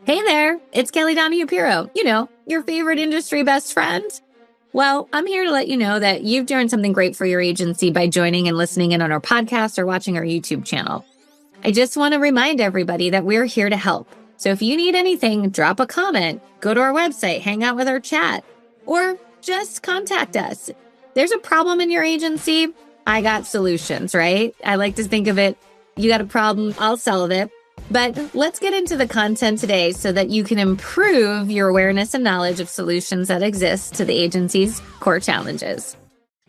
Hey there, it's Kelly Donahue Piro, your favorite industry best friend. Well, I'm here to let you know that you've done something great for your agency by joining and listening in on our podcast or watching our YouTube channel. I just want to remind everybody that we're here to help. So if you need anything, drop a comment, go to our website, hang out with our chat, or just contact us. There's a problem in your agency, I got solutions, right? I like to think of it, you got a problem, I'll solve it. But let's get into the content today so that you can improve your awareness and knowledge of solutions that exist to the agency's core challenges.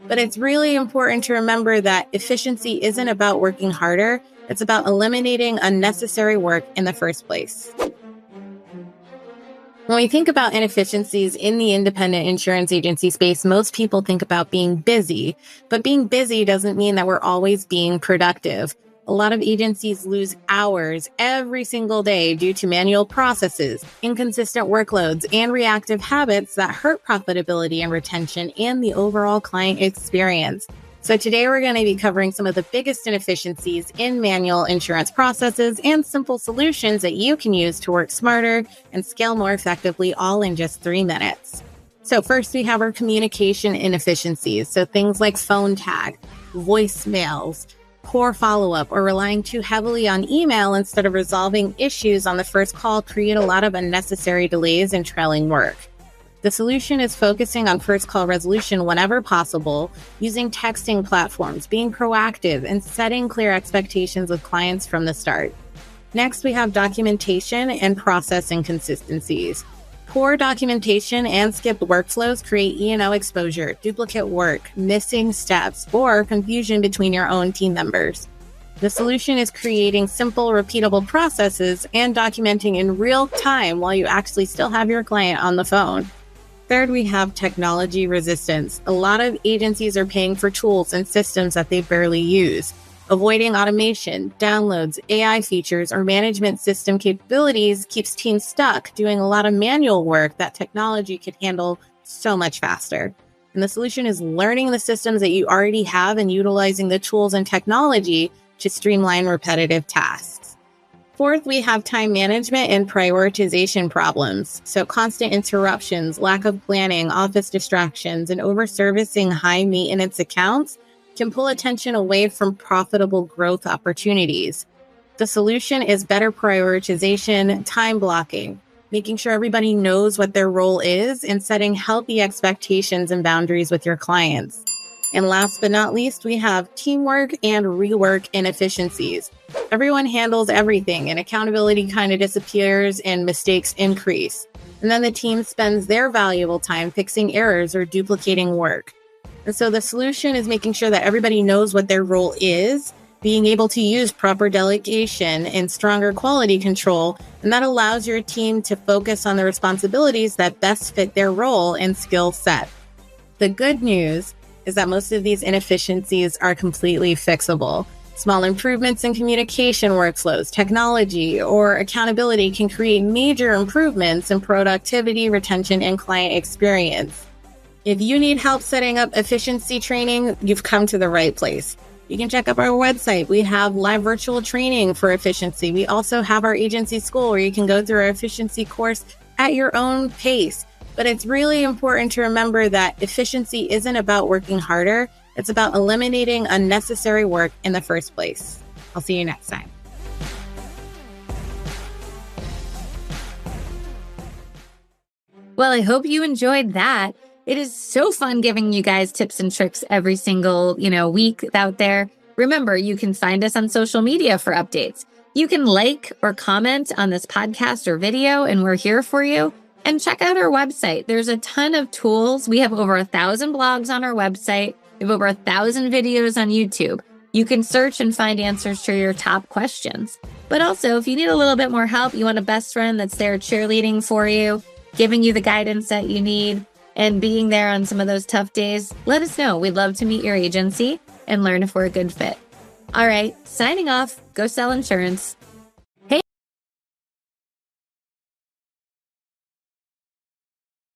But it's really important to remember that efficiency isn't about working harder. It's about eliminating unnecessary work in the first place. When we think about inefficiencies in the independent insurance agency space, most people think about being busy. But being busy doesn't mean that we're always being productive. A lot of agencies lose hours every single day due to manual processes, inconsistent workloads, and reactive habits that hurt profitability and retention and the overall client experience. So today we're going to be covering some of the biggest inefficiencies in manual insurance processes and simple solutions that you can use to work smarter and scale more effectively, all in just 3 minutes. So first we have our communication inefficiencies. So things like phone tag, voicemails, poor follow-up, or relying too heavily on email instead of resolving issues on the first call create a lot of unnecessary delays and trailing work. The solution is focusing on first call resolution whenever possible, using texting platforms, being proactive, and setting clear expectations with clients from the start. Next, we have documentation and process inconsistencies. Poor documentation and skipped workflows create E&O exposure, duplicate work, missing steps, or confusion between your own team members. The solution is creating simple, repeatable processes and documenting in real time while you actually still have your client on the phone. Third, we have technology resistance. A lot of agencies are paying for tools and systems that they barely use. Avoiding automation, downloads, AI features, or management system capabilities keeps teams stuck doing a lot of manual work that technology could handle so much faster. And the solution is learning the systems that you already have and utilizing the tools and technology to streamline repetitive tasks. Fourth, we have time management and prioritization problems. So constant interruptions, lack of planning, office distractions, and over-servicing high-maintenance accounts can pull attention away from profitable growth opportunities. The solution is better prioritization, time blocking, making sure everybody knows what their role is, and setting healthy expectations and boundaries with your clients. And last but not least, we have teamwork and rework inefficiencies. Everyone handles everything, and accountability kind of disappears and mistakes increase. And then the team spends their valuable time fixing errors or duplicating work. And so the solution is making sure that everybody knows what their role is, being able to use proper delegation and stronger quality control, and that allows your team to focus on the responsibilities that best fit their role and skill set. The good news is that most of these inefficiencies are completely fixable. Small improvements in communication workflows, technology, or accountability can create major improvements in productivity, retention, and client experience. If you need help setting up efficiency training, you've come to the right place. You can check out our website. We have live virtual training for efficiency. We also have our agency school where you can go through our efficiency course at your own pace. But it's really important to remember that efficiency isn't about working harder. It's about eliminating unnecessary work in the first place. I'll see you next time. Well, I hope you enjoyed that. It is so fun giving you guys tips and tricks every single, week out there. Remember, you can find us on social media for updates. You can like or comment on this podcast or video, and we're here for you. And check out our website. There's a ton of tools. We have over 1,000 blogs on our website. We have over 1,000 videos on YouTube. You can search and find answers to your top questions. But also, if you need a little bit more help, you want a best friend that's there cheerleading for you, giving you the guidance that you need, and being there on some of those tough days, let us know. We'd love to meet your agency and learn if we're a good fit. All right, signing off. Go sell insurance.